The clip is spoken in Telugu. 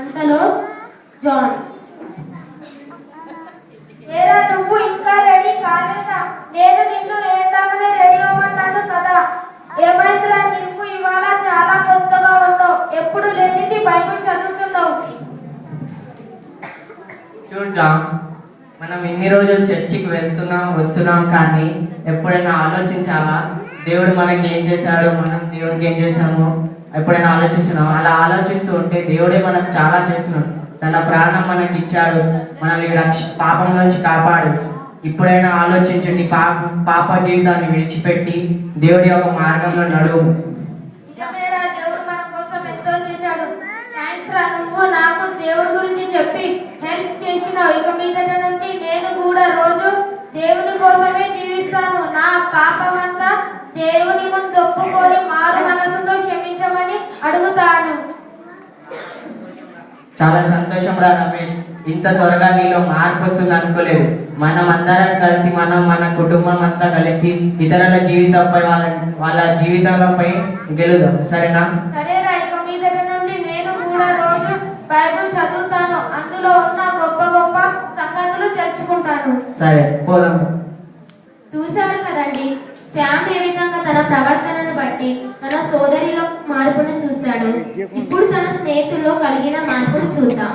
అంతలో జాన్, ఏరా నువ్వు ఇంకా రెడీ కాలేదా? నేను నిన్ను ఏందాకనే రెడీ అవ్వమన్నాను కదా. ఏమైందిరా నీకు ఇవాళ చాలా కొత్తగా ఉన్నావు. ఎప్పుడు లేనిది బైబిల్ చదువుతున్నావు. చూడ్డా, మనం ఇన్ని రోజులు చర్చికి వెళ్తున్నాం వస్తున్నాం, కానీ ఎప్పుడైనా ఆలోచించావా దేవుడు మనకి ఏం చేశాడు, మనం దేవుడికి ఏం చేశాము? ఎప్పుడైనా ఆలోచిస్తున్నాం? అలా ఆలోచిస్తూ ఉంటే దేవుడే మనకు చాలా చేస్తున్నాడు. తన ప్రాణం మనకి ఇచ్చాడు, మనల్ని పాపం నుంచి కాపాడు. ఇప్పుడైనా ఆలోచించండి, పాప జీవితాన్ని విడిచిపెట్టి దేవుడి యొక్క మార్గంలో నడువు. నిజమేరా, దేవుడు మన కోసం ఎంతో చేశాడు. థాంక్స్ రా, నువ్వు నాకు దేవుడి గురించి చెప్పి హెల్ప్ చేసినావు. ఇక మీదట నుండి నేను కూడా రోజు దేవుని కోసమే జీవిస్తాను. నా పాపమంతా దేవుని ముందు ఒప్పుకొని మారు మనసుతో క్షమించమని అడుగుతాను. చాలా సంతోషం రా రమేష్, ఇంత త్వరగా నీలో మార్పు వస్తుంది అనుకోలేదు. మనం అందరం కలిసి మన కుటుంబం అంతా కలిసి ఇతరుల జీవితంపై వాళ్ళ జీవితాలపై గెలుదాం, సరేనా? సరేరా, ఇక మీదట నుండి నేను కూడా రోజు బైబిల్ చదువుతాను. అందులో ఉన్న గొప్ప గొప్ప సంగతులు తెలుసుకుంటాను. సరే, పోదాం. చూశారు కదండి, శ్యామ్ ఏ విధంగా తన ప్రవర్తనను బట్టి తన సోదరిలో మార్పును చూశాడు. ఇప్పుడు తన స్నేహితుల్లో కలిగిన మార్పును చూద్దాం.